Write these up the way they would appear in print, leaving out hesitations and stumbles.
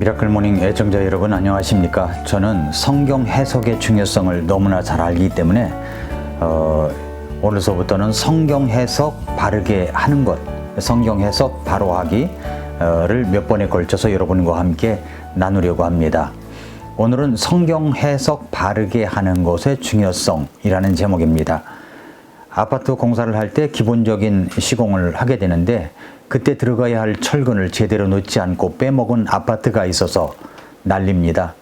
미라클 모닝 애청자 여러분 안녕하십니까? 저는 성경 해석의 중요성을 너무나 잘 알기 때문에 오늘서부터는 성경 해석 바르게 하는 것, 성경 해석 바로 하기를 몇 번에 걸쳐서 여러분과 함께 나누려고 합니다. 오늘은 성경 해석 바르게 하는 것의 중요성이라는 제목입니다. 아파트 공사를 할 때 기본적인 시공을 하게 되는데 그때 들어가야 할 철근을 제대로 넣지 않고 빼먹은 아파트가 있어서 난립니다.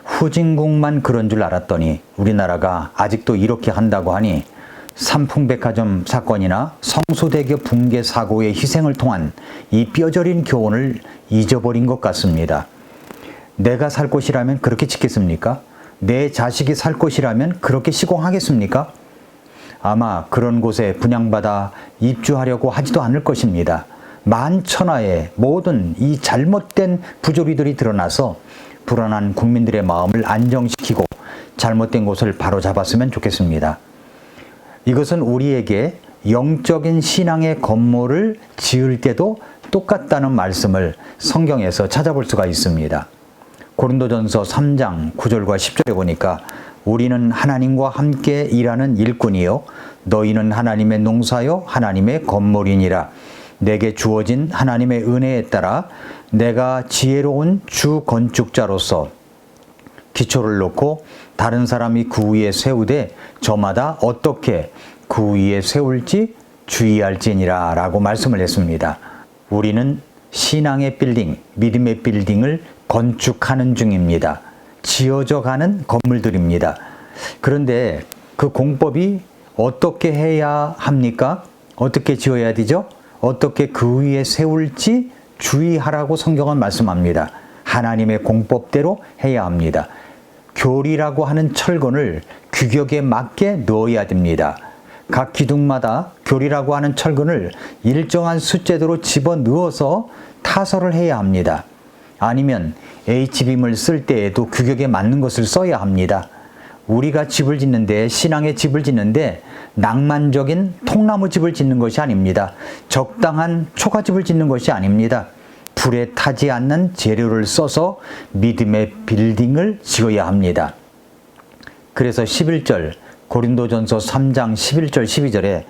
후진국만 그런 줄 알았더니 우리나라가 아직도 이렇게 한다고 하니 삼풍백화점 사건이나 성수대교 붕괴 사고의 희생을 통한 이 뼈저린 교훈을 잊어버린 것 같습니다. 내가 살 곳이라면 그렇게 짓겠습니까? 내 자식이 살 곳이라면 그렇게 시공하겠습니까? 아마 그런 곳에 분양받아 입주하려고 하지도 않을 것입니다. 만천하의 모든 이 잘못된 부조리들이 드러나서 불안한 국민들의 마음을 안정시키고 잘못된 곳을 바로잡았으면 좋겠습니다. 이것은 우리에게 영적인 신앙의 건물을 지을 때도 똑같다는 말씀을 성경에서 찾아볼 수가 있습니다. 고린도전서 3장 9절과 10절에 보니까 우리는 하나님과 함께 일하는 일꾼이요 너희는 하나님의 농사요 하나님의 건물이니라. 내게 주어진 하나님의 은혜에 따라 내가 지혜로운 주 건축자로서 기초를 놓고 다른 사람이 그 위에 세우되 저마다 어떻게 그 위에 세울지 주의할지니라 라고 말씀을 했습니다. 우리는 신앙의 빌딩, 믿음의 빌딩을 건축하는 중입니다. 지어져 가는 건물들입니다. 그런데 그 공법이 어떻게 해야 합니까? 어떻게 지어야 되죠? 어떻게 그 위에 세울지 주의하라고 성경은 말씀합니다. 하나님의 공법대로 해야 합니다. 교리라고 하는 철근을 규격에 맞게 넣어야 됩니다. 각 기둥마다 교리라고 하는 철근을 일정한 숫자대로 집어넣어서 타설을 해야 합니다. 아니면 H빔을 쓸 때에도 규격에 맞는 것을 써야 합니다. 우리가 집을 짓는데, 신앙의 집을 짓는데 낭만적인 통나무 집을 짓는 것이 아닙니다. 적당한 초가집을 짓는 것이 아닙니다. 불에 타지 않는 재료를 써서 믿음의 빌딩을 지어야 합니다. 그래서 11절 고린도전서 3장 11절 12절에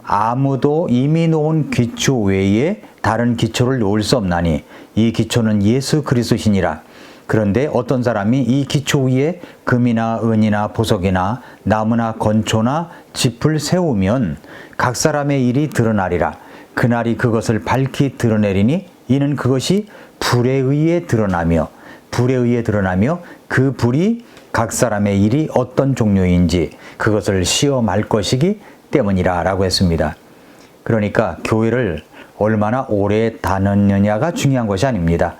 아무도 이미 놓은 기초 외에 다른 기초를 놓을 수 없나니 이 기초는 예수 그리스도시니라. 그런데 어떤 사람이 이 기초 위에 금이나 은이나 보석이나 나무나 건초나 짚을 세우면 각 사람의 일이 드러나리라. 그날이 그것을 밝히 드러내리니 이는 그것이 불에 의해 드러나며 그 불이 각 사람의 일이 어떤 종류인지 그것을 시험할 것이기 때문이라 라고 했습니다. 그러니까 교회를 얼마나 오래 다녔느냐가 중요한 것이 아닙니다.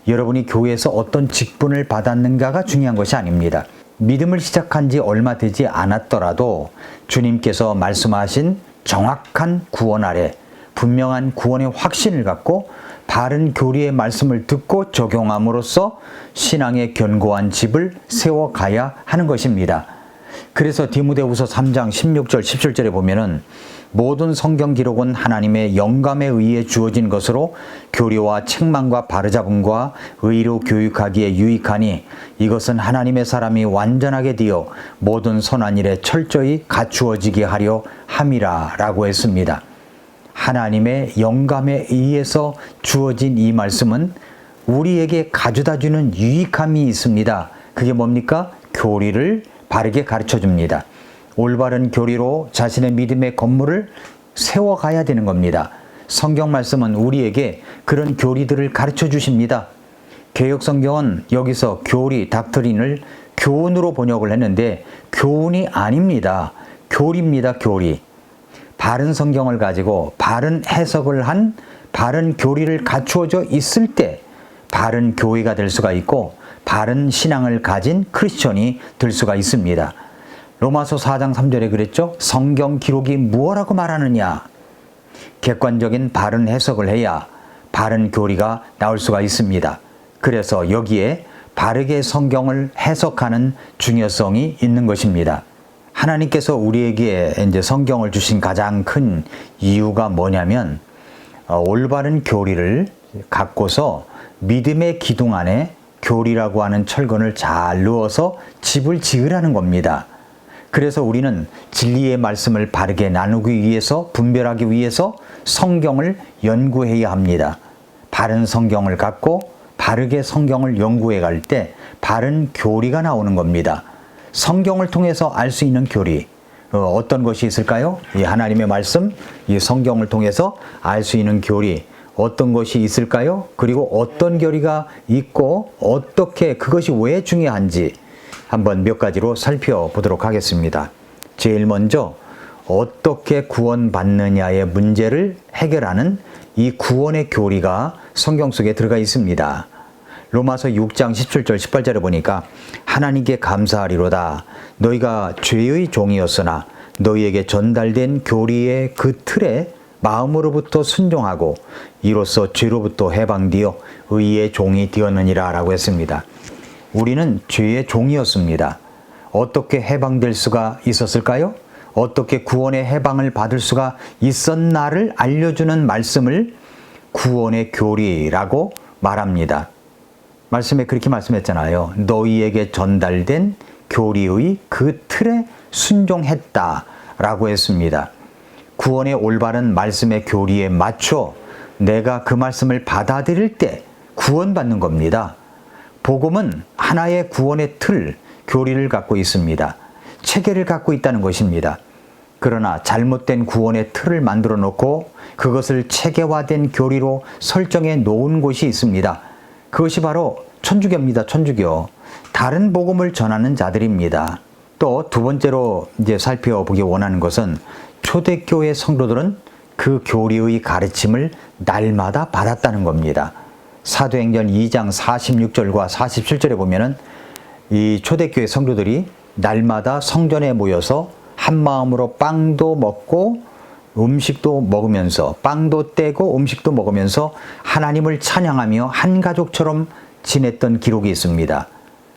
여러분이 교회에서 어떤 직분을 받았는가가 중요한 것이 아닙니다. 믿음을 시작한 지 얼마 되지 않았더라도 주님께서 말씀하신 정확한 구원 아래 분명한 구원의 확신을 갖고 바른 교리의 말씀을 듣고 적용함으로써 신앙의 견고한 집을 세워가야 하는 것입니다. 그래서 디모데후서 3장 16절 17절에 보면은 모든 성경 기록은 하나님의 영감에 의해 주어진 것으로 교리와 책망과 바르잡음과 의로 교육하기에 유익하니 이것은 하나님의 사람이 완전하게 되어 모든 선한 일에 철저히 갖추어지게 하려 함이라 라고 했습니다. 하나님의 영감에 의해서 주어진 이 말씀은 우리에게 가져다 주는 유익함이 있습니다. 그게 뭡니까? 교리를 바르게 가르쳐 줍니다. 올바른 교리로 자신의 믿음의 건물을 세워가야 되는 겁니다. 성경 말씀은 우리에게 그런 교리들을 가르쳐 주십니다. 개역성경은 여기서 교리, 닥트린을 교훈으로 번역을 했는데 교훈이 아닙니다. 교리입니다. 교리. 바른 성경을 가지고 바른 해석을 한 바른 교리를 갖추어져 있을 때 바른 교회가 될 수가 있고 바른 신앙을 가진 크리스천이 될 수가 있습니다. 로마서 4장 3절에 그랬죠. 성경 기록이 무엇라고 말하느냐. 객관적인 바른 해석을 해야 바른 교리가 나올 수가 있습니다. 그래서 여기에 바르게 성경을 해석하는 중요성이 있는 것입니다. 하나님께서 우리에게 이제 성경을 주신 가장 큰 이유가 뭐냐면 올바른 교리를 갖고서 믿음의 기둥 안에 교리라고 하는 철근을 잘 넣어서 집을 지으라는 겁니다. 그래서 우리는 진리의 말씀을 바르게 나누기 위해서, 분별하기 위해서 성경을 연구해야 합니다. 바른 성경을 갖고 바르게 성경을 연구해 갈 때 바른 교리가 나오는 겁니다. 성경을 통해서 알 수 있는 교리, 어떤 것이 있을까요? 이 하나님의 말씀, 이 성경을 통해서 알 수 있는 교리, 어떤 것이 있을까요? 그리고 어떤 교리가 있고 어떻게, 그것이 왜 중요한지 한번 몇 가지로 살펴보도록 하겠습니다. 제일 먼저 어떻게 구원받느냐의 문제를 해결하는 이 구원의 교리가 성경 속에 들어가 있습니다. 로마서 6장 17절 18절에 보니까 하나님께 감사하리로다. 너희가 죄의 종이었으나 너희에게 전달된 교리의 그 틀에 마음으로부터 순종하고 이로써 죄로부터 해방되어 의의 종이 되었느니라 라고 했습니다. 우리는 죄의 종이었습니다. 어떻게 해방될 수가 있었을까요? 어떻게 구원의 해방을 받을 수가 있었나를 알려주는 말씀을 구원의 교리라고 말합니다. 말씀에 그렇게 말씀했잖아요. 너희에게 전달된 교리의 그 틀에 순종했다라고 했습니다. 구원의 올바른 말씀의 교리에 맞춰 내가 그 말씀을 받아들일 때 구원받는 겁니다. 복음은 하나의 구원의 틀, 교리를 갖고 있습니다. 체계를 갖고 있다는 것입니다. 그러나 잘못된 구원의 틀을 만들어 놓고 그것을 체계화된 교리로 설정해 놓은 곳이 있습니다. 그것이 바로 천주교입니다. 천주교. 다른 복음을 전하는 자들입니다. 또 두 번째로 이제 살펴보기 원하는 것은 초대교회 성도들은 그 교리의 가르침을 날마다 받았다는 겁니다. 사도행전 2장 46절과 47절에 보면은 이 초대교회 성도들이 날마다 성전에 모여서 한 마음으로 빵도 먹고 음식도 먹으면서, 빵도 떼고 음식도 먹으면서 하나님을 찬양하며 한 가족처럼 지냈던 기록이 있습니다.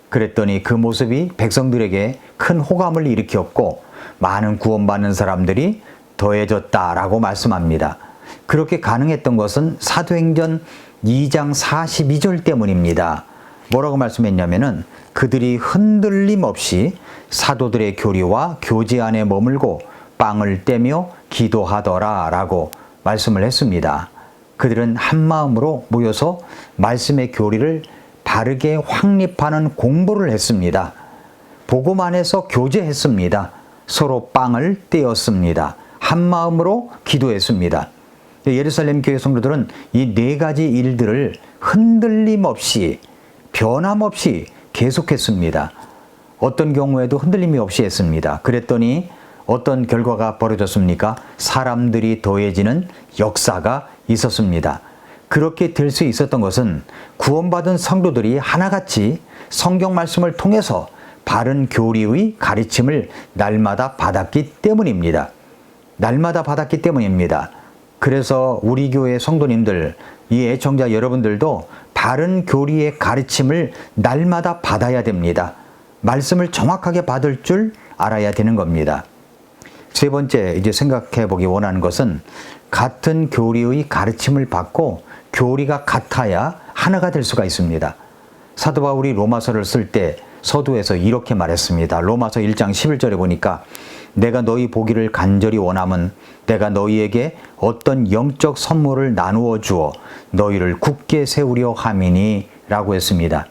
그랬더니 그 모습이 백성들에게 큰 호감을 일으켰고 많은 구원받는 사람들이 더해졌다라고 말씀합니다. 그렇게 가능했던 것은 사도행전 2장 42절 때문입니다. 뭐라고 말씀했냐면은 그들이 흔들림 없이 사도들의 교리와 교제 안에 머물고 빵을 떼며 기도하더라 라고 말씀을 했습니다. 그들은 한 마음으로 모여서 말씀의 교리를 바르게 확립하는 공부를 했습니다. 복음 안에서 교제했습니다. 서로 빵을 떼었습니다. 한 마음으로 기도했습니다. 예루살렘 교회 성도들은 이 네 가지 일들을 흔들림 없이, 변함없이 계속했습니다. 어떤 경우에도 흔들림이 없이 했습니다. 그랬더니 어떤 결과가 벌어졌습니까? 사람들이 더해지는 역사가 있었습니다. 그렇게 될 수 있었던 것은 구원받은 성도들이 하나같이 성경 말씀을 통해서 바른 교리의 가르침을 날마다 받았기 때문입니다. 날마다 받았기 때문입니다. 그래서 우리 교회 성도님들, 이 애청자 여러분들도 바른 교리의 가르침을 날마다 받아야 됩니다. 말씀을 정확하게 받을 줄 알아야 되는 겁니다. 세 번째, 이제 생각해 보기 원하는 것은 같은 교리의 가르침을 받고 교리가 같아야 하나가 될 수가 있습니다. 사도 바울이 로마서를 쓸 때 서두에서 이렇게 말했습니다. 로마서 1장 11절에 보니까 내가 너희 보기를 간절히 원함은 내가 너희에게 어떤 영적 선물을 나누어 주어 너희를 굳게 세우려 함이니 라고 했습니다.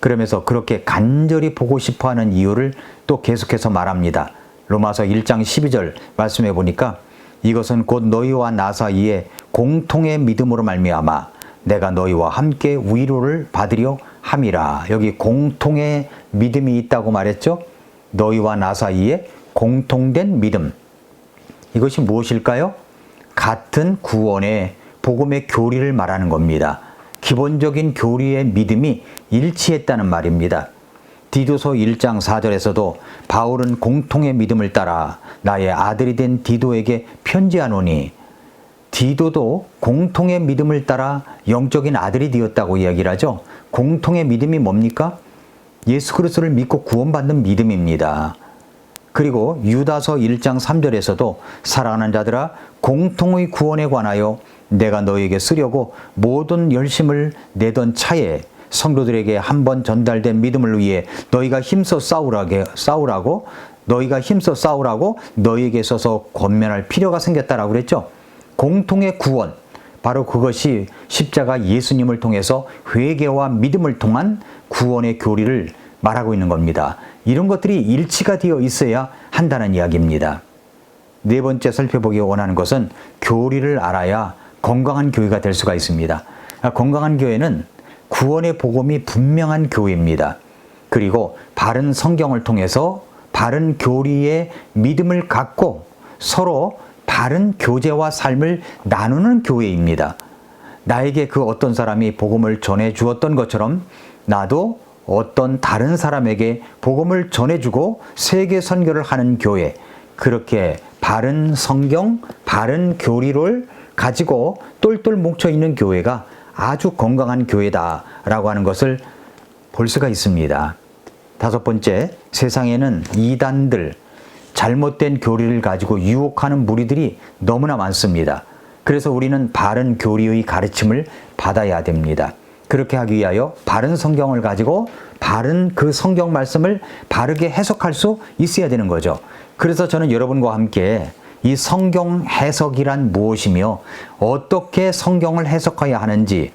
그러면서 그렇게 간절히 보고 싶어하는 이유를 또 계속해서 말합니다. 로마서 1장 12절 말씀해 보니까 이것은 곧 너희와 나 사이에 공통의 믿음으로 말미암아 내가 너희와 함께 위로를 받으려 함이라. 여기 공통의 믿음이 있다고 말했죠. 너희와 나 사이에 공통된 믿음. 이것이 무엇일까요? 같은 구원의 복음의 교리를 말하는 겁니다. 기본적인 교리의 믿음이 일치했다는 말입니다. 디도서 1장 4절에서도 바울은 공통의 믿음을 따라 나의 아들이 된 디도에게 편지하노니, 디도도 공통의 믿음을 따라 영적인 아들이 되었다고 이야기를 하죠. 공통의 믿음이 뭡니까? 예수 그리스도를 믿고 구원받는 믿음입니다. 그리고 유다서 1장 3절에서도 사랑하는 자들아 공통의 구원에 관하여 내가 너에게 쓰려고 모든 열심을 내던 차에 성도들에게 한 번 전달된 믿음을 위해 너희가 힘써 싸우라고 너희에게 있어서 권면할 필요가 생겼다라고 그랬죠. 공통의 구원, 바로 그것이 십자가 예수님을 통해서 회개와 믿음을 통한 구원의 교리를 말하고 있는 겁니다. 이런 것들이 일치가 되어 있어야 한다는 이야기입니다. 네 번째 살펴보기 원하는 것은 교리를 알아야 건강한 교회가 될 수가 있습니다. 건강한 교회는 구원의 복음이 분명한 교회입니다. 그리고 바른 성경을 통해서 바른 교리의 믿음을 갖고 서로 바른 교제와 삶을 나누는 교회입니다. 나에게 그 어떤 사람이 복음을 전해 주었던 것처럼 나도 어떤 다른 사람에게 복음을 전해주고 세계 선교를 하는 교회, 그렇게 바른 성경, 바른 교리를 가지고 똘똘 뭉쳐 있는 교회가 아주 건강한 교회다라고 하는 것을 볼 수가 있습니다. 다섯 번째, 세상에는 이단들, 잘못된 교리를 가지고 유혹하는 무리들이 너무나 많습니다. 그래서 우리는 바른 교리의 가르침을 받아야 됩니다. 그렇게 하기 위하여 바른 성경을 가지고 바른 그 성경 말씀을 바르게 해석할 수 있어야 되는 거죠. 그래서 저는 여러분과 함께 이 성경 해석이란 무엇이며 어떻게 성경을 해석해야 하는지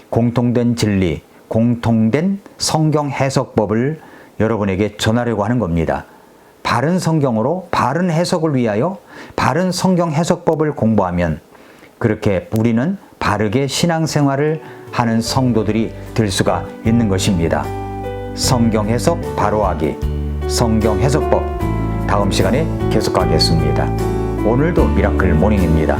공통된 진리, 공통된 성경 해석법을 여러분에게 전하려고 하는 겁니다. 바른 성경으로 바른 해석을 위하여 바른 성경 해석법을 공부하면 그렇게 우리는 바르게 신앙생활을 하는 성도들이 될 수가 있는 것입니다. 성경 해석 바로하기, 성경 해석법, 다음 시간에 계속하겠습니다. 오늘도 미라클 모닝입니다.